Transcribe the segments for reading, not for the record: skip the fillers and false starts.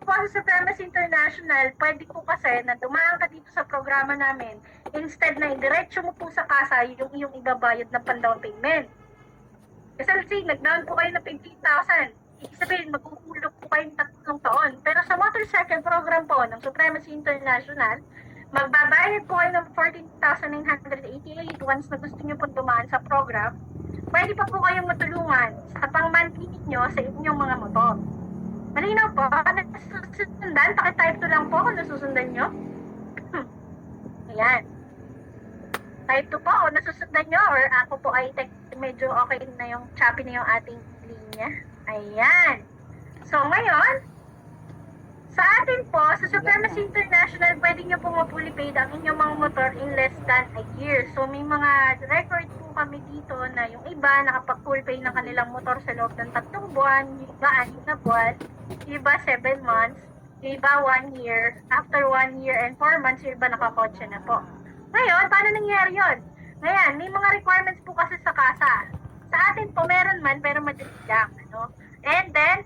po sa Supremacy International, pwede po kasi na dumaan ka dito sa programa namin, instead na indiretso mo po sa kasa yung iyong ibabayad na pan-down payment. Kasi let's say, nag-down po kayo ng 15,000. Ibig sabihin, magkukulog po kayo ng 3 taon. Pero sa motorcycle program po ng Supremacy International, magbabayad po kayo ng 14,988 once na gusto nyo po dumaan sa program. Pwede pa po kayong matulungan sa pang-monthly ninyo sa inyong mga motor. Malinaw po, nasusundan, pakitype to lang po kung nasusundan nyo. Ayan. Type to po o nasusundan nyo or ako po ay medyo okay na yung choppy na yung ating linya. Ayan. So ngayon, sa atin po, sa Supremacy International, pwede nyo po ma-fully paid ang inyong mga motor in less than a year. So may mga record po kami dito na yung iba nakapag-full pay ng kanilang motor sa loob ng 3 buwan, yung iba 6 na buwan, yung iba 7 months, yung iba 1 year, after 1 year and 4 months, yung iba nakakotse na po. Ngayon, paano nangyari yun? Ngayon, may mga requirements po kasi sa kasa. Sa atin po, meron man, pero madali lang. Ano? And then,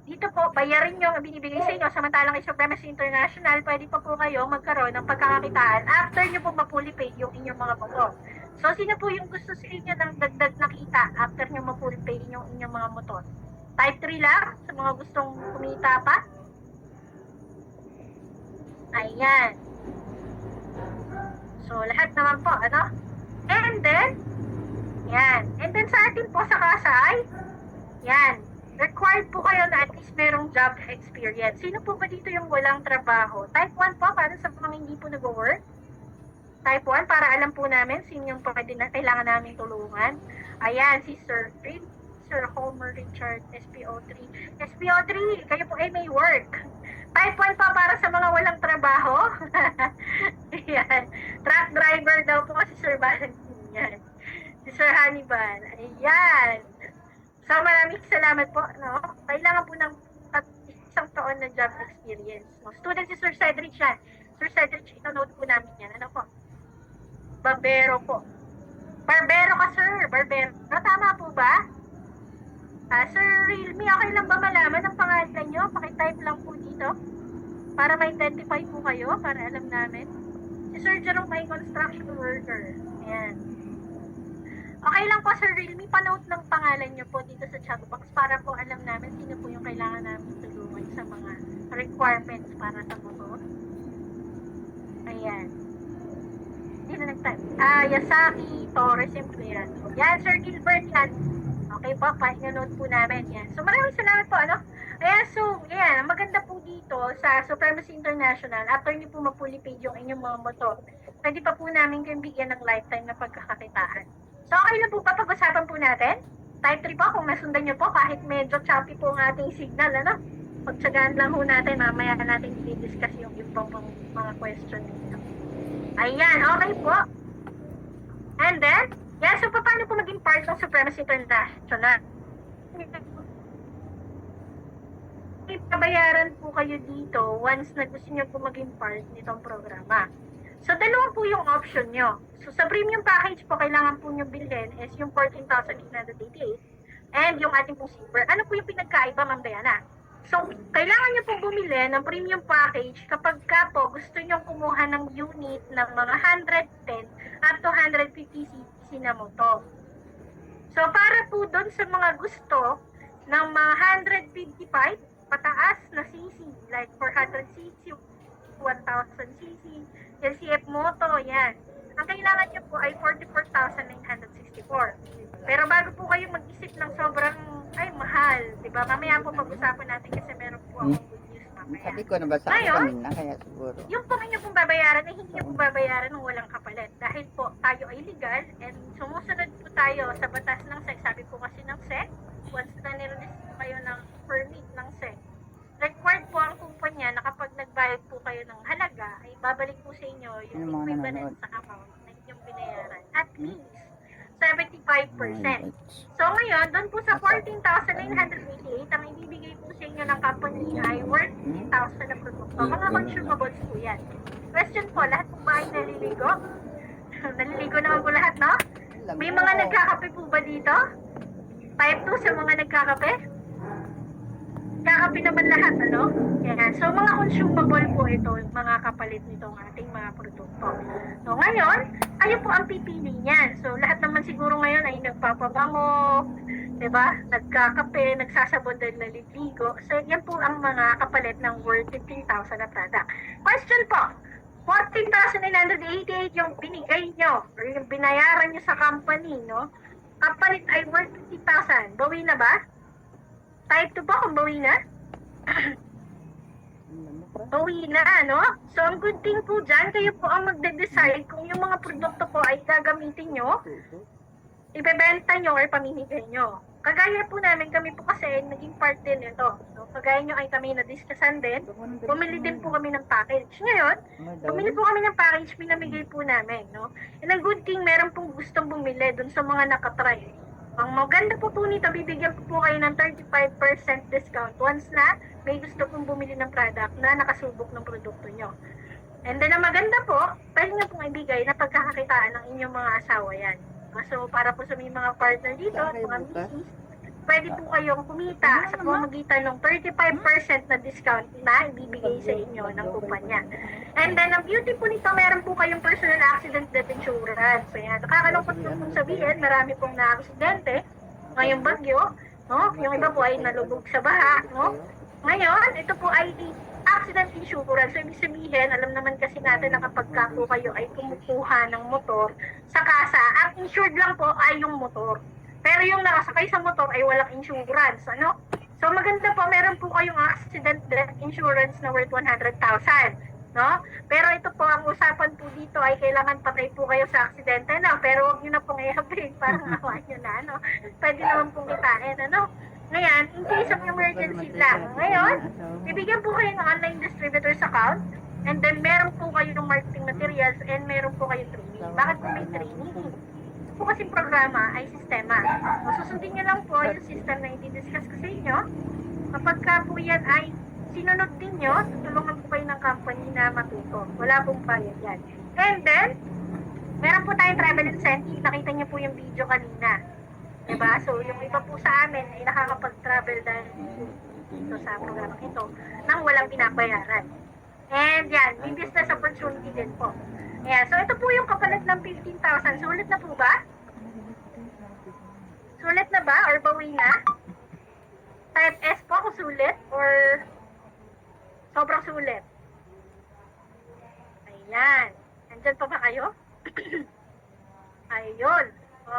dito po, bayarin nyo ang binibigay sa inyo. Samantalang kay Supremacy International, pwede pa po kayo magkaroon ng pagkakakitaan after nyo po ma-fully paid yung inyong mga motor. So, sino po yung gusto sa inyo ng dagdag na kita after nyo ma-fully paid yung inyong mga motor? Type 3 lang sa mga gustong kumita pa. Ayan. So, lahat naman po, ano? And then, yan. And then sa atin po sa kasa ay, yan. Required po kayo na at least merong job experience. Sino po ba dito yung walang trabaho? Type 1 po, para sa mga hindi po nag-work. Type 1, para alam po namin sino yung pwede na kailangan namin tulungan. Ayan, si Sir Reed, Sir Homer Richard, SPO3. SPO3, kayo po ay may work. Type 1 pa para sa mga walang trabaho. Ayan. Truck driver daw po si Sir Valentin. Yan. Si Sir Hannibal. Ayan. So maraming salamat po. No? Kailangan po ng 1 taon na job experience. No? Student si Sir Cedric yan. Sir Cedric, ito-note po namin yan. Ano po? Barbero po. Barbero ka, sir. Barbero. Tama po ba? Sir Realme, okay lang ba malaman ang pangalan nyo? Pakitype lang po dito para ma-identify po kayo, para alam namin. Si Sir Jerome ay construction worker. Ayan. Okay lang po, Sir Realme, panote ng pangalan nyo po dito sa chat box para po alam namin sino po yung kailangan namin tulungan sa mga requirements para sa motor. Ayan. Hindi na nag-type. Yasaki Torres Empleyado. Yan, Sir Gilbert yan. Okay po, pa-note po namin. Yan. So, maraming salamat po, ano? Ayan, so, yan. Maganda po dito sa Supremacy International, after niyo po ma-fully paid yung inyong mga motor, pwede pa po namin kayong bigyan ng lifetime na pagkakakitaan. So, okay na po ba? Pag-usapan po natin? Type 3 po, kung nasundan nyo po, kahit medyo choppy po ang ating signal, ano? Pagtsagaan lang po natin, mamaya natin i-discuss yung ibang mga question dito. Ayan, okay po. And then, yeah, so paano po maging part ng Supremacy International? Ipabayaran po kayo dito once na gusto nyo po maging part nitong programa. So, dalawa po yung option nyo. So, sa premium package po, kailangan po nyo bilhin is yung 14,888 and yung ating pong silver. Ano po yung pinagkaiba, Ma'am Diana? So, kailangan nyo pong bumili ng premium package kapag ka po gusto nyo kumuha ng unit ng mga 110 up to 150cc na motor. So, para po doon sa mga gusto ng mga 155 pataas na cc, like 400cc, 1,000cc, LCF Moto, yan. Ang kailangan nyo po ay 44,964. Pero bago po kayo mag-isip ng sobrang, ay mahal, diba? Mamaya po pag-usapan natin kasi meron po akong good news mamaya. Sabi ko, nabasa ko kanina, kaya siguro. Yung po inyo pong babayaran ay hindi nyo po babayaran ng walang kapalit. Dahil po tayo ay legal and sumusunod po tayo sa batas ng SEC. Sabi po kasi ng SEC, once na nirelease po kayo ng permit ng SEC, required po ang kumpanya na kapag nagbayad po kayo ng halaga, ay babalik po sa inyo yung equivalent sa amount na inyong binayaran. At least 75%. So ngayon, doon po sa 14,988, ang ibibigay po sa inyo ng company ay worth 10,000 na produkto. Mga consumables po yan. Question po, lahat po ba ay naliligo? Naliligo naman po lahat, no? May mga nagkakape po ba dito? Type 2 sa mga nagkakape? Kakape naman lahat, ano? Yan. So po ito mga kapalit nitong ating mga produkto. So ngayon, kayo po ang pipili niyan. So lahat naman siguro ngayon ay nagpapabango, 'di ba? Nagkakape, nagsasabon dahil naliligo. So yan po ang mga kapalit ng worth 15,000 na product. Question po, 14,988 yung binigay nyo or yung binayaran nyo sa company, no? Kapalit ay worth 50,000. Bawi na ba? Type 2 ba kung bawi na? Bawi na, no? So, ang good thing po dyan, kayo po ang magde-decide kung yung mga produkto po ay gagamitin nyo, ibebenta nyo or pamimigay nyo. Kagaya po namin, kami po kasi naging part din ito. So, kagaya nyo ay kami na-discussan din, bumili din po kami ng package. Ngayon, bumili po kami ng package, pinamigay po namin, no? And ang good thing, meron pong gustong bumili dun sa mga nakatry. Ang maganda po nito, bibigyan po kayo ng 35% discount once na may gusto pong bumili ng product na nakasubok ng produkto nyo. And then, ang maganda po, pwede nyo pong ibigay na pagkakakitaan ng inyong mga asawa yan. So, para po sa mga partner dito, mga misis, pwede po kayong kumita sa pamamagitan ng 35% na discount na ibibigay sa inyo ng kumpanya. And then, ang beauty po nito, meron po kayong personal accident death insurance. So, yan. Nakakalungkot po kung sabihin, marami pong na-aksidente ngayong bagyo. No? Yung iba po ay nalubog sa baha. No? Ngayon, ito po ay accident insurance. So, ibig sabihin, alam naman kasi natin na kapag po kayo ay kumukuha ng motor sa kasa, ang insured lang po ay yung motor. Pero yung nakasakay sa motor ay walang insurance, ano? So maganda po, meron po kayong accident death insurance na worth 100,000, no? Pero ito po, ang usapan po dito ay kailangan patay po kayo sa aksidente na, pero huwag nyo na pong i-upgrade, parang awa nyo na, no? Pwede naman pong kitain, ano? Ngayon, in case of emergency lang. Ngayon, bibigyan po kayo ng online distributor's account, and then meron po kayo ng marketing materials, and meron po kayong training. Bakit po may training? Po kasi programa ay sistema. Susundin nyo lang po yung system na i-discuss ko sa inyo. Kapag ka po yan ay sinunod ninyo, tutulungan po kayo ng company na matuto. Wala pong bayad yan. And then, meron po tayong travel incentive. Nakita niyo po yung video kanina. Diba? So, yung iba po sa amin ay nakakapag-travel dahil dito sa programa ito nang walang pinabayaran. And yan, may business opportunity din po. Ayan, so ito po yung kapalit ng 15,000. Sulit na po ba? Sulit na ba? Or bawi na? Type S po kung sulit? Or sobrang sulit? Ayan. Nandyan pa ba kayo? Ayun.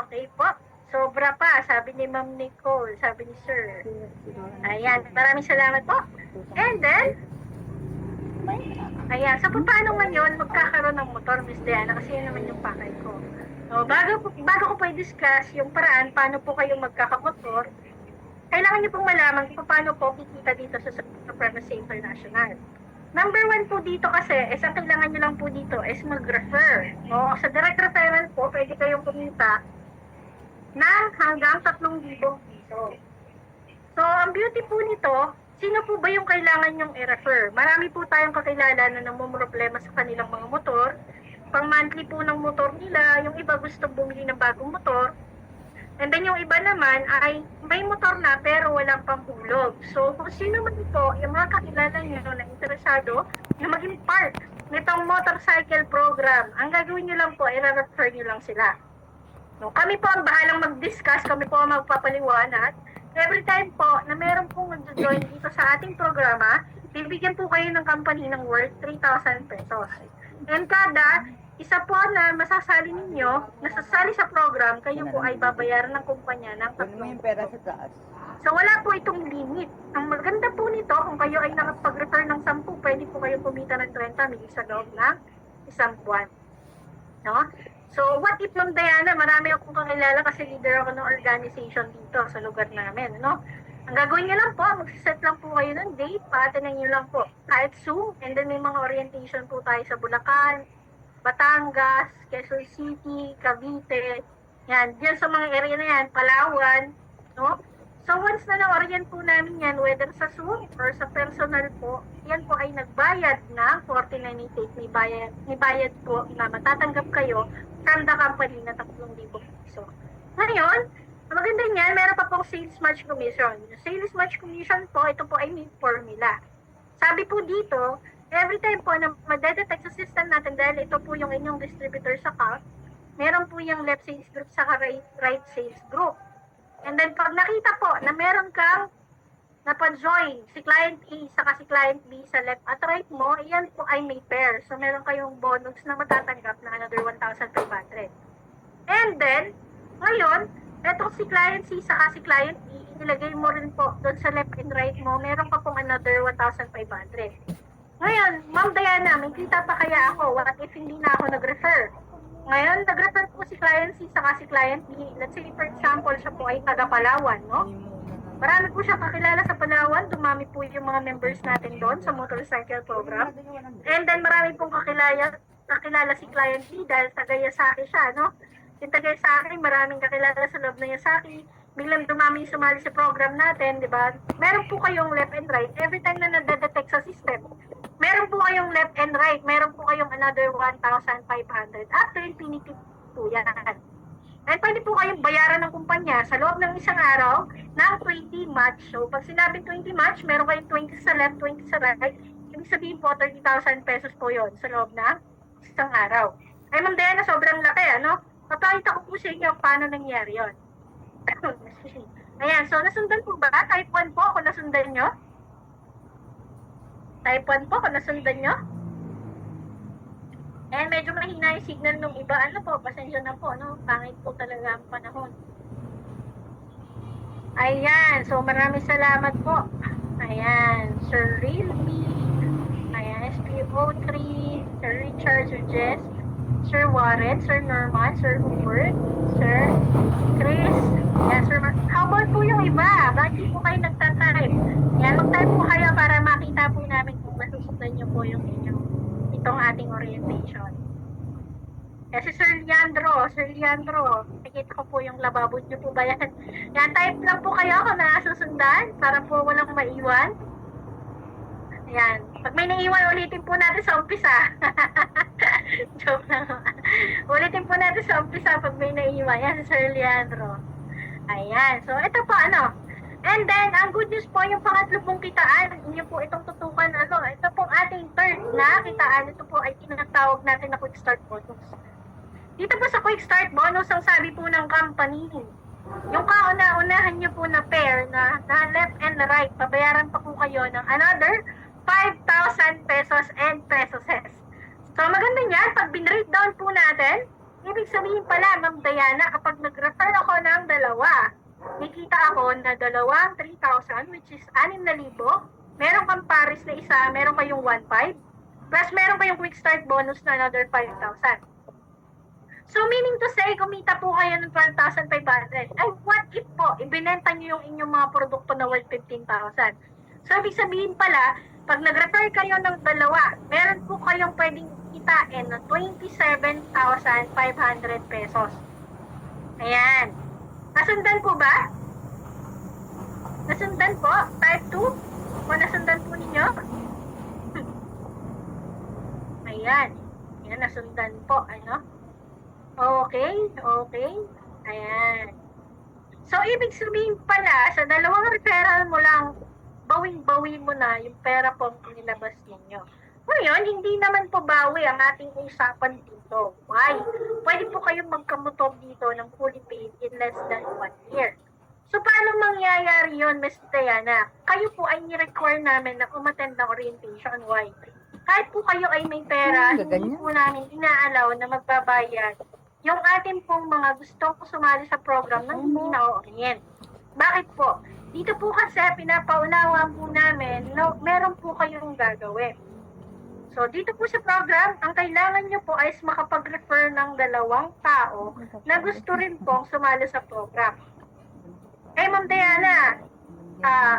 Okay po. Sobra pa, sabi ni Ma'am Nicole, sabi ni Sir. Ayan, maraming salamat po. And then, ayan, so paano ngayon magkakaroon ng motor, Miss Diana? Kasi yun naman yung pakay ko. So, bago ko po i-discuss yung paraan, paano po kayo magkakamotor, kailangan niyo pong malaman kung paano po kikita dito sa Supremacy International. Number 1 po dito kasi, ang kailangan niyo lang po dito is mag-refer. No? Sa direct referral po, pwede kayong kumita ng hanggang 3,000 piso. So, ang beauty po nito, sino po ba yung kailangan nyong i-refer? Marami po tayong kakilala na namumroblema sa kanilang mga motor. Pang monthly po ng motor nila, yung iba gusto bumili ng bagong motor. And then yung iba naman ay may motor na pero walang panghulog. So, kung sino man po, yung mga kakilala nyo na interesado na maging part nitong motorcycle program, ang gagawin nyo lang po, i-refer nyo lang sila. No, kami po ang bahalang mag-discuss, kami po ang magpapaliwanag. Every time po na meron pong mag-join dito sa ating programa, bibigyan po kayo ng company ng worth 3,000 pesos. And kada isa po na masasali ninyo, nasasali sa program, kayo po ay babayaran ng kumpanya ng 3,000 pesos. So wala po itong limit. Ang maganda po nito, kung kayo ay nakapag-refer ng 10, pwede po kayo kumita ng 30,000 sa loob ng isang buwan. No? So, what if, Ma'am Diana, marami akong kakilala kasi leader ako ng organization dito sa lugar namin, no? Ang gagawin niyo lang po, magsiset lang po kayo ng date, paatanan niyo lang po kahit Zoom, and then may mga orientation po tayo sa Bulacan, Batangas, Quezon City, Cavite, yan, diyan sa mga area na yan, Palawan, no? So, once na na-orient po namin yan, whether sa Zoom or sa personal po, yan po ay nagbayad na 4988, may bayad po na matatanggap kayo from the company na 3,000 piso. Ngayon, maganda niyan, meron pa pong sales match commission. Yung sales match commission po, ito po ay may formula. Sabi po dito, every time po na madedetect sa system natin dahil ito po yung inyong distributor sa account, meron po yung left sales group sa right sales group. And then pag nakita po na meron kang napa-join si client A saka si client B sa left at right mo, iyan po ay may pair. So meron kayong bonus na matatanggap na another 1,500. And then, ngayon, etong si client C saka si client B, inilagay mo rin po doon sa left and right mo, meron ka pong another 1,500. Ngayon, Ma'am Diana, may kita pa kaya ako? What if hindi na ako nag-refer? Ngayon, nag-refer po si client C saka si client B. Let's say, for example, siya po ay taga Palawan, no? Marami po siya kakilala sa Palawan. Dumami po yung mga members natin doon sa motorcycle program. And then, marami pong kakilala si client B dahil taga Yasaki siya, no? Yung taga Yasaki, maraming kakilala sa loob ng Yasaki. Biglang dumami sumali sa program natin, di ba? Meron po kayong left and right. Every time na nadedetect sa system, meron po kayong left and right. Meron po kayong another 1,500. After infinity po yan. And pwede po kayong bayaran ng kumpanya sa loob ng isang araw ng 20 match. So, pag sinabing 20 match, meron kayong 20 sa left, 20 sa right. Ibig sabihin po, 30,000 pesos po yon sa loob ng isang araw. Ay, Ma'am Diana, sobrang laki, ano? Papakita ko po sa inyo paano nangyari yon. Ayan, so nasundan po ba? Type 1 po kung nasundan nyo. Type 1 po kung nasundan nyo. Eh, medyo mahina yung signal nung iba. Ano po, pasensya na po, no? Pangit po talaga ang panahon. Ayan, so maraming salamat po. Ayan, Sir Realme. Ayan, SPO3, Sir Richard, Sir Jess, Sir Warren, Sir Norman, Sir Hubert, Sir Chris. Ayan, Sir how about po yung iba? Bakit po kayo nagtatype? Ayan, mag-type po kayo para makita po namin kung masusundan nyo po yung inyong itong ating orientation. Kasi Sir Leandro, nakikita ko po yung lababo niyo po ba yan? Yan, type lang po kayo kung nasusundan para po walang maiwan. Ayan. Pag may naiwan, ulitin po natin sa umpisa. Joke lang. Ulitin po natin sa umpisa pag may naiwan. Yan, si Sir Leandro. Ayan. So, ito po, ano. And then, ang good news po, yung pangatlo pong kitaan, inyo po itong tutukan, ano, ito pong ating third na kitaan, ito po ay tinatawag natin na quick start bonus. Dito po sa quick start bonus, ang sabi po ng company, yung kauna-unahan nyo po na pair na left and right, pabayaran pa po kayo ng another 5,000 pesos and pesos. So, maganda yan, pag bin-breakdown po natin, ibig sabihin pala, Ma'am Diana, kapag nag-refer ako ng dalawa, may kita ako na dalawang 3,000 which is 6,000. Meron kang pares na isa, meron kayong 1,500. Plus meron kayong quick start bonus na another 5,000. So meaning to say, kumita po kayo ng 12,500. Ay, what if po, ibinenta nyo yung inyong mga produkto na worth 15,000. So ibig sabihin pala, pag nag-refer kayo ng dalawa, meron po kayong pwedeng kitain na 27,500 pesos. Ayan. Nasundan po ba? Nasundan po? Type 2? O nasundan po ninyo? Ayan. Ayan, nasundan po. Ano? Okay. Ayan. So, ibig sabihin pala, sa dalawang referral mo lang, bawing-bawi mo na yung pera po nilabas ninyo. Ngayon, hindi naman po bawi ang ating usapan dito. Why? Pwede po kayong magkamotor dito ng fully paid in less than 1 year. So, paano mangyayari yun, Ms. Diana? Kayo po ay ni-require namin na umattend ng orientation. Why? Kahit po kayo ay may pera, hindi po namin inaalaw na magbabayad yung ating pong mga gustong sumali sa program nang hindi na-orient. Bakit po? Dito po kasi pinapaunawaan po namin na meron po kayong gagawin. So, dito po sa program, ang kailangan nyo po ay makapag-refer ng 2 tao na gusto rin pong sumali sa program. Eh, Ma'am Diana,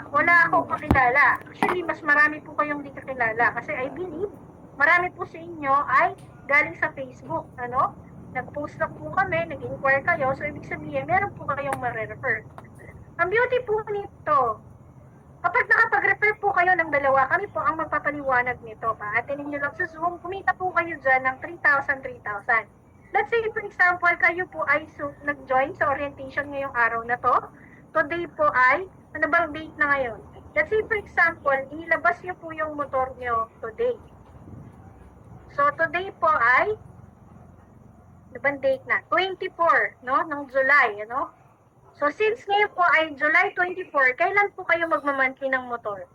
wala akong kakilala. Actually, mas marami po kayong di kakilala. Kasi I believe, marami po sa inyo ay galing sa Facebook. Ano? Nag-post lang po kami, nag-inquire kayo. So, ibig sabihin, meron po kayong ma-refer. Ang beauty po nito, kapag nakapag-refer po kayo ng 2, kami po ang magpapaliwanag nito. Paatinin nyo lang sa Zoom, kumita po kayo dyan ng 3,000. Let's say, for example, kayo po ay nag-join sa orientation ngayong araw na to. Today po ay, ano bang date na ngayon? Let's say, for example, inilabas nyo po yung motor nyo today. So, today po ay, ano bang date na? 24, no? Ng July, ano? So, since ngayon po ay July 24, kailan po kayo magmamonthly ng motor?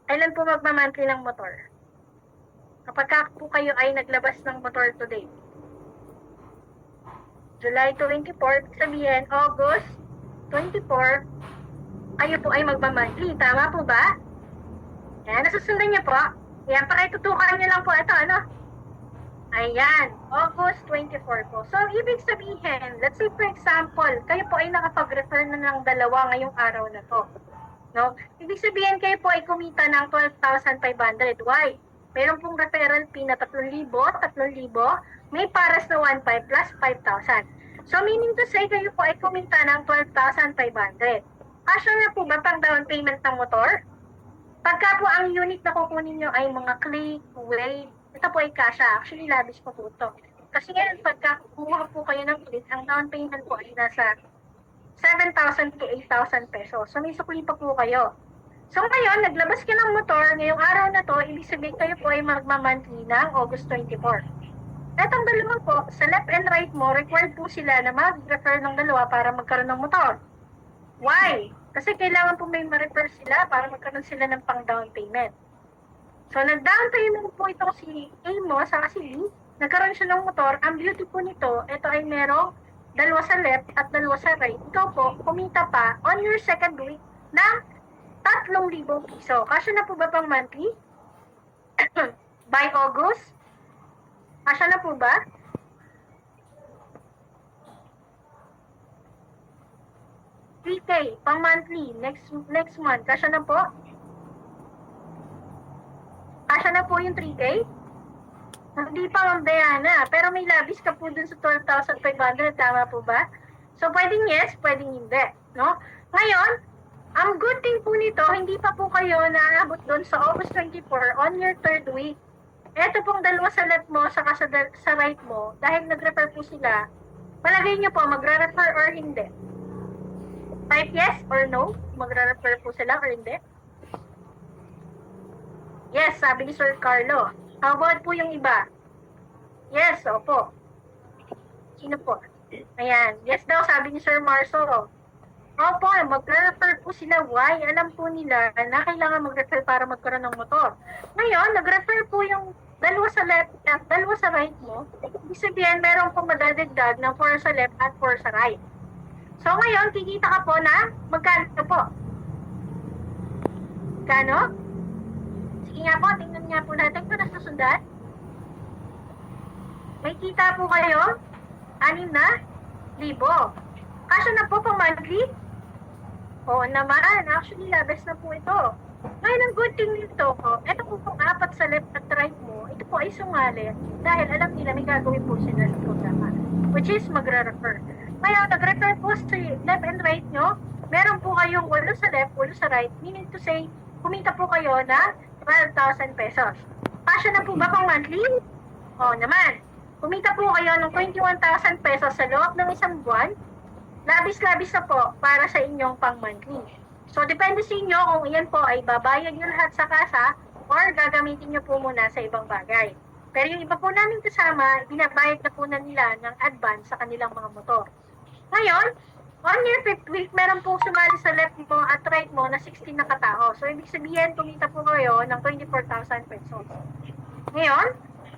Kailan po magmamonthly ng motor? Kapag po kayo ay naglabas ng motor today. July 24, sabihin, August 24, kayo po ay magmamonthly. Tama po ba? Yan, nasusundan niyo po. Yan, pakitutukan niyo lang po ito, ano? Ayan, August 24 po. So, ibig sabihin, let's say for example, kayo po ay nakapag-refer na ng dalawa ngayong araw na to. No? Ibig sabihin, kayo po ay kumita ng 12,500. Why? Meron pong referral fee na 3,000, 3,000, may paras na 1,500 plus 5,000. So, meaning to say, kayo po ay kumita ng 12,500. Kasya na po ba pang down payment ng motor? Pagka po ang unit na kukunin nyo ay mga click, weight, ito po ay kasya. Actually, labis po po ito. Kasi ngayon, pagka kumuha po kayo ng click, ang down payment po ay nasa 7,000 to 8,000 pesos. So, may sukli pa po kayo. So, ngayon, naglabas ka ng motor, ngayong araw na to, ibig sabihin kayo po ay magmamonthly ng August 24. Etong dalawa po, sa left and right mo, required po sila na mag-refer ng dalawa para magkaroon ng motor. Why? Kasi kailangan po may ma-refer sila para magkaroon sila ng pang-down payment. So, nag-down payment po ito si A mo sa si B, nagkaroon siya ng motor. Ang beauty po nito, ito ay merong dalawa sa left at dalawa sa right. Ikaw po, kumita pa on your second week ng 3,000 piso. Kasya na po ba pang monthly? By August? Kasya na po ba? $3K pang monthly next month. Kasya na po? Kasya na po yung 3K? Hindi pa, Ma'am Diana. Pero may labis ka po dun sa 12,500. Tama po ba? So, pwedeng yes, pwedeng hindi. No? Ngayon, ang good thing po nito, hindi pa po kayo naabot dun sa August 24 on your third week. Eto pong dalawa sa left mo, saka sa right mo, dahil nag-refer po sila, palagay nyo po, magre-refer or hindi. Type yes or no, magre-refer po sila or hindi. Yes, sabi ni Sir Carlo. How about po yung iba? Yes, opo. Sino po? Ayan. Yes daw, sabi ni Sir Marso. Opo, mag-refer po sila. Why? Alam po nila na kailangan mag-refer para magkaroon ng motor. Ngayon, nag-refer po yung dalawa sa left at dalawa sa right mo. Ibig sabihin, meron pong madadagdag ng 4 sa left at 4 sa right. So, ngayon, kikita ka po na magkano po? Kano? Sige nga po, tingnan nga po natin kung nasusundan. May kita po kayo, 6,000. Kasya na po pang monthly? Oo naman, actually labis na po ito. Ngayon ang good thing nito, ito po pong 4 sa left at right mo, ito po ay sumali dahil alam nila may gagawin po sila sa programa, which is magre-refer. Ngayon, nag-refer po sa left and right nyo, meron po kayong 8 sa left, 8 sa right, meaning to say, kumita po kayo na 12,000 pesos. Kasya na po ba pang monthly? Oo naman. Kumita po kayo ng 21,000 pesos sa loob ng isang buwan, labis-labis na po para sa inyong pang-monthly. So, depende sa inyo kung iyan po ay babayad nyo lahat sa kasa or gagamitin nyo po muna sa ibang bagay. Pero yung iba po namin kasama, binabayad na po na nila ng advance sa kanilang mga motor. Ngayon, on your 5th week, meron pong sumali sa left mo at right mo na 16 na katao. So, ibig sabihin, kumita po kayo ng 24,000 pesos. Ngayon,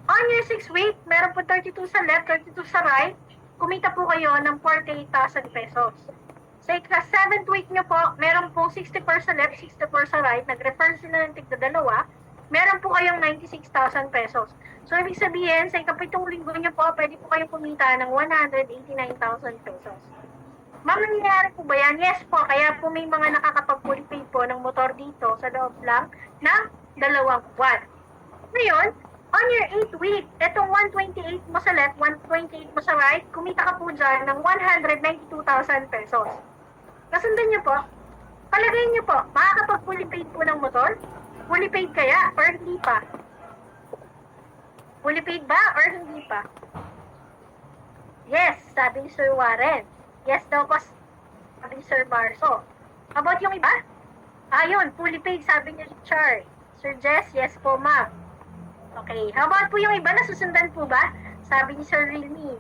on your 6th week, meron po 32 sa left, 32 sa right, kumita po kayo ng 48,000 pesos. Sa ika-7th week nyo po, meron po 64 sa left, 64 sa right, nag-refer sila ng tigda-dalawa, meron po kayong 96,000 pesos. So, ibig sabihin, sa ika-7th linggo nyo po, pwede po kayong kumita ng 189,000 pesos. Ma'am, nangyayari po ba yan? Yes po, kaya po may mga nakakapag-fully paid po ng motor dito sa loob lang ng 2 buwan. Ngayon, on your 8th week, itong 128 mo sa left, 128 mo sa right, kumita ka po dyan ng 192,000 pesos. Kasundan niyo po, palagay niyo po, makakapag-fully paid po ng motor? Fully paid kaya or hindi pa? Fully paid ba or hindi pa? Yes, sabi ni Sir Warren. Yes daw po, sabi ni Sir Marso. About yung iba? Ayun, fully paid, sabi ni Richard. Sir Jess, yes po, ma'am. Okay. How about po yung iba? Nasusundan po ba? Sabi ni Sir Rilmi.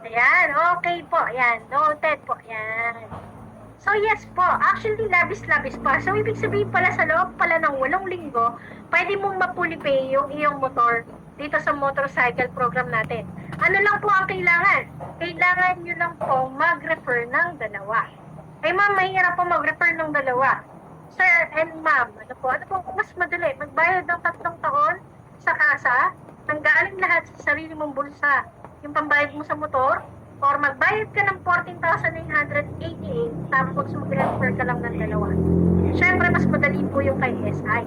Ayan. Okay po. Ayan. Noted po. Ayan. So, yes po. Actually, labis-labis pa. So, ibig sabihin pala sa loob pala ng 8 linggo, pwede mong mapulipay yung iyong motor dito sa motorcycle program natin. Ano lang po ang kailangan? Kailangan nyo lang po mag-refer ng dalawa. Ay ma'am, mahirap po mag-refer ng dalawa. Sir and ma'am, ano po mas madali? Magbayad ng 3 taon sa kasa, nanggaling lahat sa sarili mong bulsa, yung pambayad mo sa motor, or magbayad ka ng 14,988 tapos mag-refer ka lang ng dalawa. Siyempre, mas madali po yung kay SI.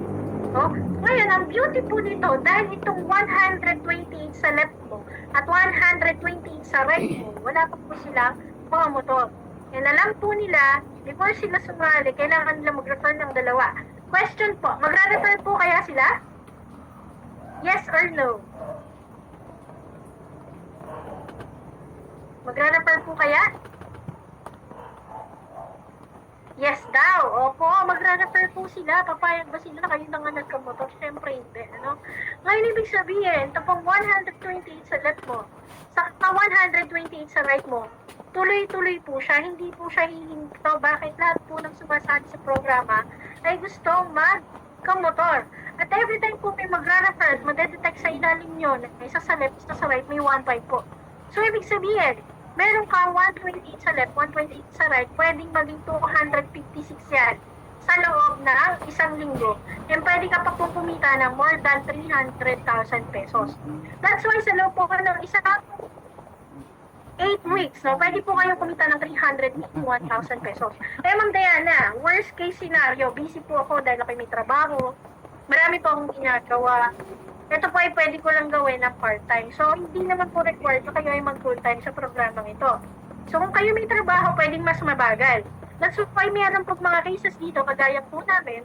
No? Ngayon, ang beauty po nito, dahil itong 128 sa left mo at 128 sa right mo, wala pa po silang mga motor. Yan alam po nila, before sila sumali, kailangan nila mag-refer ng dalawa. Question po, mag-refer po kaya sila? Yes or no? Magre-refer po kaya? Yes daw. Opo, magre-refer po sila. Papayag ba sila na kayo na nga nagkamotor? Siyempre hindi. Ano? Ngayon ibig sabihin, tapos 128 sa left mo, sa 128 sa right mo, tuloy-tuloy po siya. Hindi po siya hihinto. Bakit lahat po ng sumasali sa programa ay gustong magkamotor? At every time po may magre-refer, madedetect sa ilalim nyo na isa sa left, isa sa right, may 1.5 po. So, ibig sabihin, meron ka 128 sa left, 128 sa right, pwedeng maging 256 yan sa loob ng isang linggo. And pwede ka pa po kumita ng more than 300,000 pesos. That's why sa loob po ka ng isang 8 weeks, no? Pwede po kayong kumita ng 381,000 pesos. Eh, Ma'am Diana, worst case scenario, busy po ako dahil ako may trabaho, marami po akong ginagawa. Ito po ay pwede ko lang gawin ng part-time. So, hindi naman po required na kayo ay mag-full-time sa programang ito. So, kung kayo may trabaho, pwedeng mas mabagal. That's why mayroon po mga cases dito, kagaya po namin,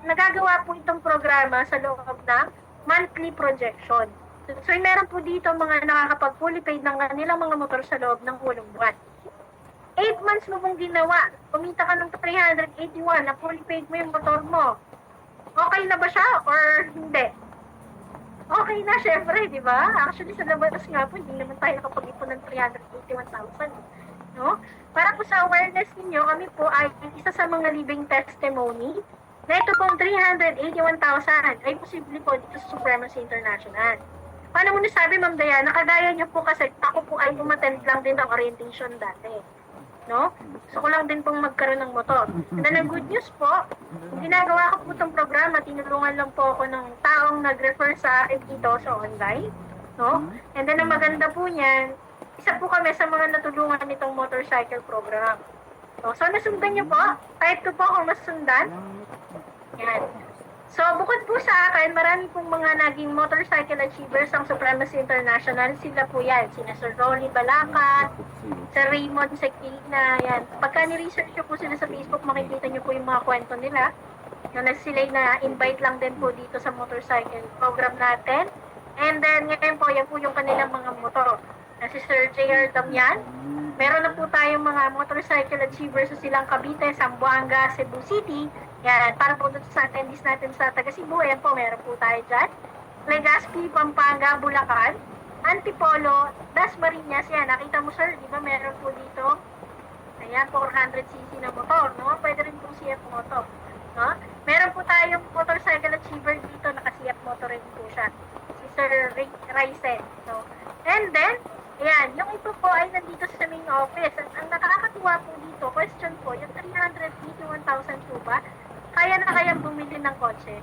nagagawa po itong programa sa loob ng monthly projection. So, meron po dito mga nakakapag-fully paid ng kanilang mga motor sa loob ng 8 buwan. 8 months mo pong ginawa, kumita ka ng 381 na fully paid mo yung motor mo. Okay na ba siya or hindi? Okay na, syempre, di ba? Actually, sa labas nga po, hindi naman tayo nakapag-ipon ng 381,000. No? Para po sa awareness ninyo, kami po ay isa sa mga living testimony na ito pong 381,000 ay posible po dito sa Supremacy International. Paano mo nasabi, Ma'am Diana? Kagaya niyo po kasi ako po ay umattend lang din ng orientation dati. No? So ko lang din pong magkaroon ng motor. And then ang good news po, ginagawa ko po itong programa, tinulungan lang po ako ng taong nag-refer sa akin dito sa online. No? And then ang maganda po niyan, isa po kami sa mga natulungan nitong motorcycle program. So nasundan niyo po, kahit ko po ako masundan. Yan. So, bukod po sa akin, marami pong mga naging motorcycle achievers ang Supremacy International. Sila po yan. Sina Sir Rolly Balacat, Sir Raymond Sekina, yan. Pagka ni-research nyo po sila sa Facebook, makikita nyo po yung mga kwento nila. Na sila na-invite lang din po dito sa motorcycle program natin. And then, ngayon po, yan po yung kanilang mga motor. Na si Sir J.R. Damian. Meron na po tayong mga motorcycle achievers sa silang Cavite, Zamboanga, Cebu City. Yan, para po sa attendees natin sa taga Cebu, ayan po, meron po tayo dyan. Legazpi, Pampanga, Bulacan, Antipolo, Dasmariñas, yan, nakita mo sir, di ba meron po dito, ayan, 400cc na motor, no? Pwede rin po CF moto, no? Meron po tayong motorcycle achiever dito, naka-CF motor rin po siya, si Sir Raisen, no? And then, ayan, yung ito po ay nandito sa main office. Ang nakakatuwa po dito, question po, yung 381,000 po ba, kaya na kayang bumili ng kotse?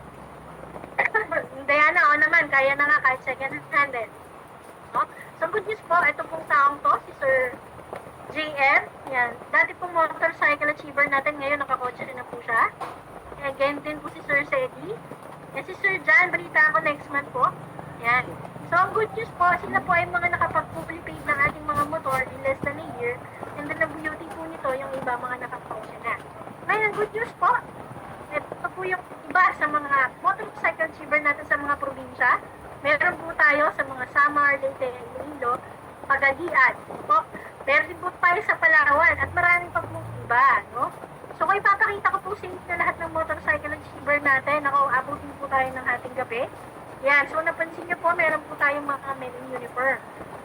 Diana, o naman, kaya na nga kahit second-hand. No? So, good news po, ito pong taong to, si Sir JM. Yan. Dati pong motorcycle achiever natin, ngayon nakakotse rin na po siya. Again din po si Sir Sedi. Yan si Sir John, balita ako next month po. Yan. So, ang good news po, sila po ay mga nakapag-fully paid ng ating mga motor in less than a year. And then, ang beauty po nito, yung iba mga nakakotse na. Ngayon, ang good news po, ito po yung iba sa mga motorcycle achiever natin sa mga probinsya. Meron po tayo sa mga Samar, Leyte, Iloilo, Pagadian. Po. Meron din po tayo sa Palawan at maraming pa pong iba. No? So kung ipapakita ipapakita ko po sa inyo na lahat ng motorcycle achiever natin. Ako, abutin po tayo ng ating gabi. Yan, so napansin niyo po, meron po tayong mga men in uniform.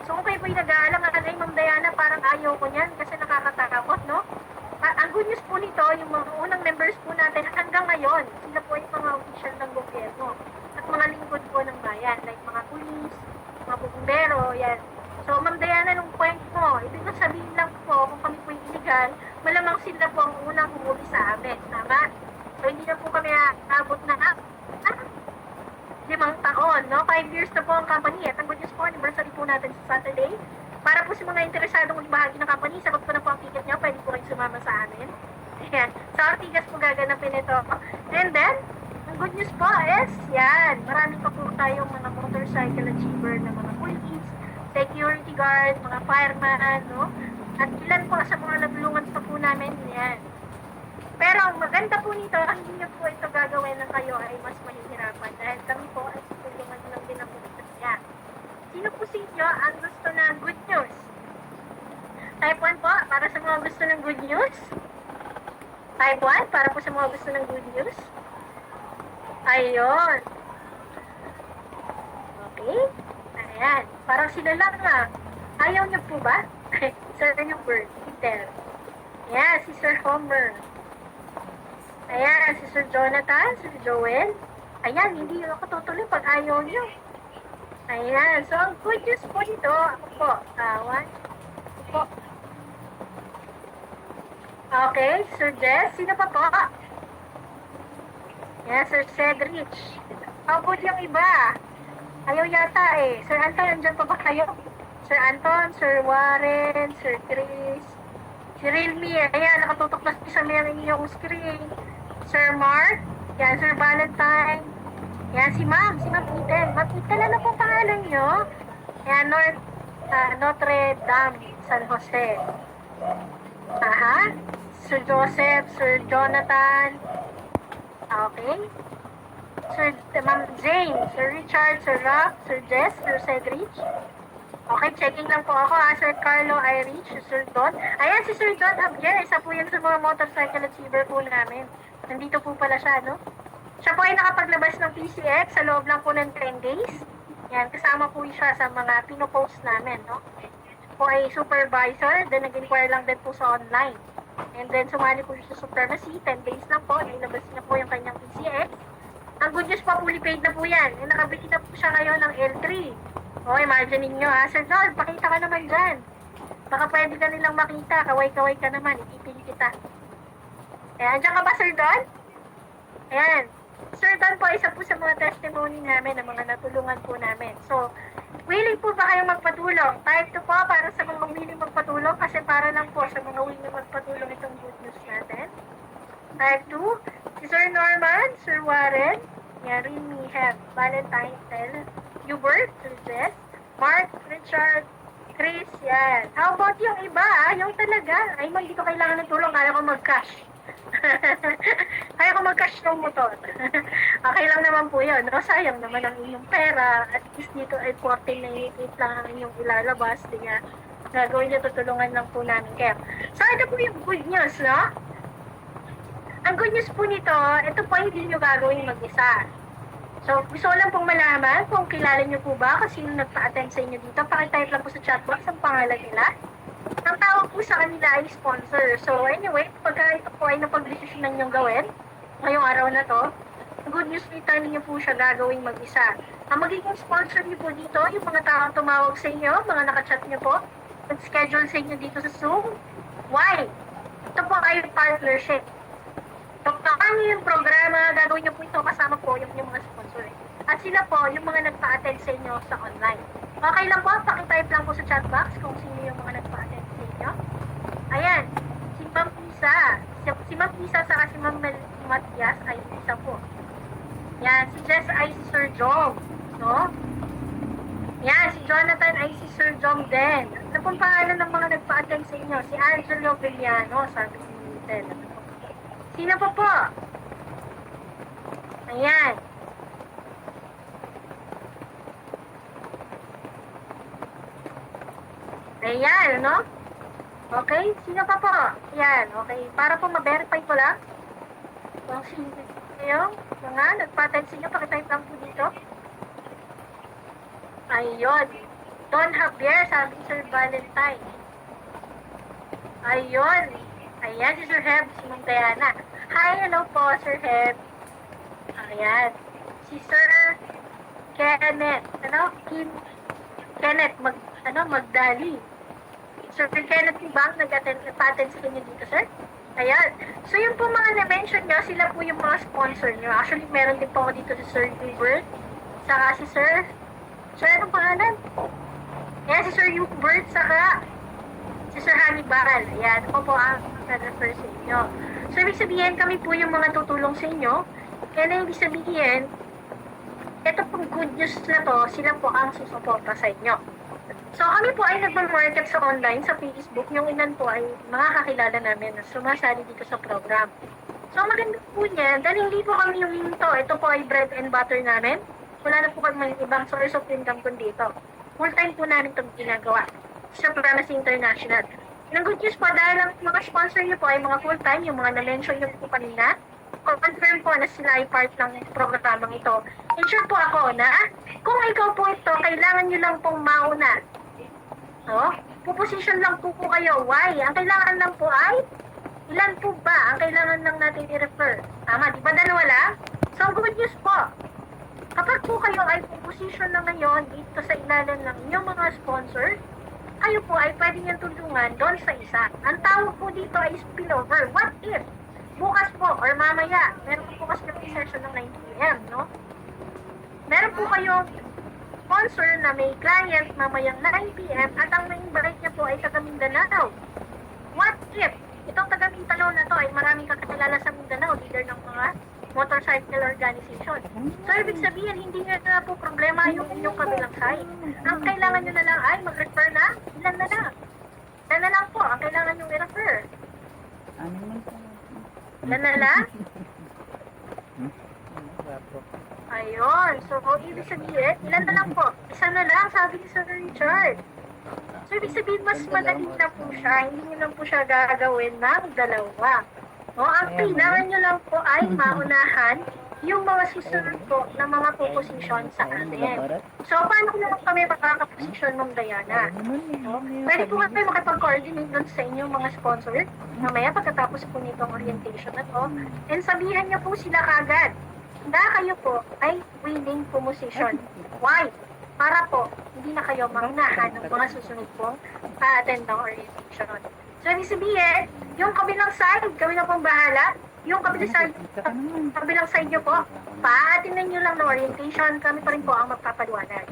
So kung kayo po'y nag-aalangan ay Ma'am Diana, parang ayaw ko niyan kasi nakakatakot, no? Ang good news po nito, yung mga unang members po natin hanggang ngayon, sila po yung mga official ng gobyerno at mga lingkod po ng bayan, like mga pulis, mga bumbero, yan. So Ma'am Diana, nung point mo, ibig sabihin lang po, kung kami po yung illegal, malamang sila po ang unang humuli sa amin, tama? So hindi na po kami aabot na 5 taon, no? 5 years na po ang company at ang good news po, anniversary po natin sa Saturday. Para po sa mga interesadong ibahagi ng company, sagot ko na po ang ticket niyo, pwede po kayong sumama sa amin. Ayan. Sa Ortigas po gaganapin ito. And then, ang good news po is, yan, marami pa po tayong mga motorcycle achiever na mga police, security guard, mga fireman, no? At ilan po sa mga nagulungan pa po namin, yan. Pero ang maganda po nito, ang hindi niyo po ito gagawin ng kayo ay mas mahihirapan dahil kami po ay tutulungan lang din ang mga niya. Sino po sa inyo ang gusto ng good news? Type 1 po, para sa mga gusto ng good news. Type 1, para po sa mga gusto ng good news. Ayun. Okay. Ayan. Parang sila lang na. Ayaw niyo po ba? Sir Hubert, Peter. Ayan, si Sir Homer. Ayan, si Sir Jonathan, Sir Joel. Ayan, hindi ako tutuloy pag ayaw niyo. Ayan, so ang good news po dito, ako po, po. Okay, Sir Jess, sino pa po? Ayan, Sir Cedric. How good yung iba? Ayaw yata eh. Sir Anton, andyan pa ba kayo? Sir Anton, Sir Warren, Sir Chris, si Realme, ayan, nakatutok na sa inyong screen. Sir Mark, yan, Sir Valentine, yan, si Ma'am Eden. Ma'am Eden, ano po pangalan nyo? Yan, Notre Dame, San Jose. Aha, Sir Joseph, Sir Jonathan, okay. Sir Ma'am Jane, Sir Richard, Sir Rock, Sir Jess, Sir Cedric. Okay, checking lang po ako ha, Sir Carlo Irish, Sir Don. Ayan, si Sir Don Javier, isa po yan sa mga motorcycle achiever po namin. Nandito po pala siya, no? Siya po ay nakapaglabas ng PCX sa loob lang po ng 10 days. Yan, kasama po siya sa mga pinopost namin, no? Po ay supervisor, then nag-inquire lang din po sa online. And then sumali po siya sa Supremacy, 10 days lang po, ilabas niya po yung kanyang PCX. Ang good news po, fully paid na po yan. Nakabili na po siya ngayon ng L3. O, imagine ninyo ha. Sir Don, pakita ka naman dyan. Baka pwede ka nilang makita. Kaway-kaway ka naman. Ipipili kita. Ayan, andyan ka ba, Sir Don? Ayan. Sir Don po, isa po sa mga testimony namin, ng mga natulungan po namin. So, willing po ba kayong magpatulong? Type 2 po para sa mga willing magpatulong kasi para lang po sa mga willing magpatulong itong good news natin. Type 2, si Sir Norman, Sir Warren, yan, Remy, Have, Valentine, Tel, Hubert, Sir Jess, Mark, Richard, Chris, yan. How about yung iba, yung talaga? Ay, hindi ko kailangan ng tulong, kaya ko mag-cash. Kaya ko mag-cash ng motor. Okay lang naman po yun, no? Sayang naman ang inyong pera. At least dito ay 14.98 lang ang inyong ilalabas. Di nga, gagawin nyo, tutulungan lang po namin kayo. So, ito po yung good news, no? Ang good news po nito, ito po hindi nyo gagawin mag-isa. So, gusto ko lang pong malaman kung kilala nyo po ba kung sino nagpa-attend sa inyo dito. Pakitype lang po sa chat box ang pangalan nila. Ang tawag po sa kanila ay sponsor. So, anyway, pagka ito po ay napag-desisyonan nyo gawin, ngayong araw na to, good news nito, hindi nyo po siya gagawing mag-isa. Ang magiging sponsor nyo po dito, yung mga taong tumawag sa inyo, mga nakachat nyo po, nag-schedule sa inyo dito sa Zoom. Why? Ito po ay partnership. Tuktakan nyo yung programa, gagawin nyo po ito kasama po yung mga sponsor. At sila po, yung mga nagpa-attend sa inyo sa online. Okay lang po, pakitype lang po sa chat box kung sino yung mga nagpa-attend sa inyo. Ayan, si Ma'am Isa. Si Ma'am Isa saka si Ma'am Matias ay isa po. Yan, si Jess ay si Sir Jom. No? Yan, si Jonathan ay si Sir Jom din. Ano pong pangalan ng mga nagpa-attend sa inyo? Si Angelo Villano, sabi si Mitel. Sino pa po? Ayan. Ayan, no? Okay, sino pa po? Ayan, okay. Para po ma-verify ko lang. Kung sino kayo, mga nagpatensin nyo, pakitype lang po dito. Ayun. Don Javier, sabi ni Sir Valentine. Ayun. Ayan, si Sir Heb, si Ma'am Diana. Hi, hello po, Sir Heb. Ayan. Si Sir Kenneth. Kenneth, Magdali. Sir Kenneth, ba nag-attend sa inyo dito, sir? Ayan. So, yung po mga na-mention nyo, sila po yung mga sponsor nyo. Actually, meron din po ako dito si Sir Hubert. Saka si Sir anong pangalan? Ayan, si Sir Hubert, saka si Sir Hannibal. Ayan, ako po ang nag-refer sa inyo. So, ibig sabihin, kami po yung mga tutulong sa inyo. Kaya ibig sabihin, ito pong good news na to, sila po ang susuporta sa inyo. So, kami po ay nag-market sa online, sa Facebook. Yung ilan po ay mga kakilala namin na sumasali dito sa program. So, maganda po niya, dahil hindi po kami yung hinto. Ito po ay bread and butter namin. Wala na po kami ibang source of income kundi ito. Full time po namin itong ginagawa sa Primacy International. Ang good news po, dahil ang mga sponsor niyo po ay mga full time, yung mga na-mention niyo po kanina, confirm po na sila ay part ng programang ito. Ensure po ako na kung ikaw po ito, kailangan nyo lang pong mauna. No? Puposition lang po kayo. Why? Ang kailangan lang po ay ilan po ba? Ang kailangan lang natin i-refer. Tama, di ba dalawa lang? So, good news po. Kapag po kayo ay puposition na ngayon dito sa ilalim ng inyong mga sponsor, kayo po ay pwede niyang tulungan doon sa isa. Ang tawag po dito ay spillover. What if? Bukas po or mamaya, meron po kasi ng session ng 9 p.m., no? Meron po kayong sponsor na may client mamayang 9 p.m. at ang na-invite niya po ay taga Mindanao. What if itong taga Mindanao na to ay maraming kakilala sa Mindanao, leader ng mga motorcycle organization. So, ibig sabihin, hindi nga na po problema yung inyong kabilang side. Ang kailangan nyo na lang ay mag-refer na, ilan na lang. Ilan na lang po, ang kailangan nyo i-refer. Ilan na lang? Ayun. So, ibig sabihin, ilan na lang po? Isa na lang, sabi ni Sir Richard. So, ibig sabihin, mas madali na po siya. Hindi nyo lang po siya gagawin ng dalawa. O, ang kailangan nyo lang po ay maunahan yung mga susunod po na mga proposition sa atin. So, paano naman kami makakaposisyon ng Diana? So, pwede po kayo makipag-coordinate doon sa inyong mga sponsor mamaya pagkatapos po nitong orientation na to. And sabihan nyo po sila kagad na kayo po ay willing pumosisyon. Why? Para po, hindi na kayo maunahan ng mga susunod pong attend ng orientation. So, ibig sabihin, yung kabilang side, kami na pong bahala. Yung kabilang side nyo po, paatinan nyo lang ng orientation, kami pa rin po ang magpapaliwanag.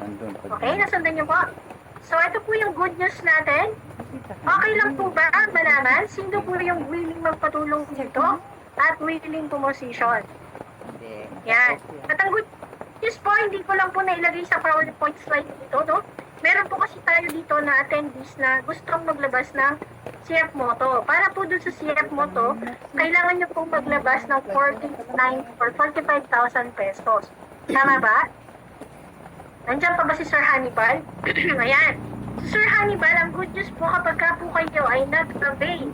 Okay, nasundan nyo po. So, ito po yung good news natin. Okay lang po ba malaman sino po yung willing magpatulong dito at willing pumosisyon? Yan. At ang good news po, hindi ko lang po nailagay sa PowerPoint slide dito, no? Meron po kasi tayo dito na attendees na gustong maglabas ng CF Moto. Para po dun sa CF Moto, kailangan nyo pong maglabas ng 49 or 45,000 pesos. Tama ba? Nandiyan pa ba si Sir Hannibal? Ayan. Si Sir Hannibal, ang good news po kapag ka po kayo ay nag-avail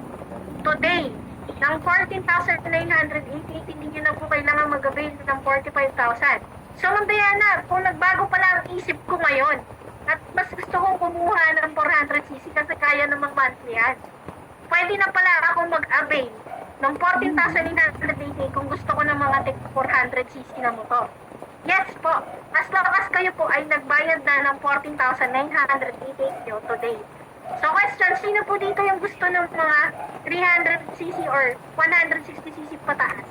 today ng 14,988, hindi nyo na po kailangan mag-avail ng 45,000. So, Ma'am Diana, kung nagbago pala ang isip ko ngayon, at mas gusto kong kumuha ng 400cc kasi kaya namang monthly-an. Pwede na pala akong mag-avail ng 14,988 kung gusto ko ng mga 400cc na motor. Yes po, as long as kayo po ay nagbayad na ng 14,988 nyo today. So question, sino po dito yung gusto ng mga 300cc or 160cc pataas?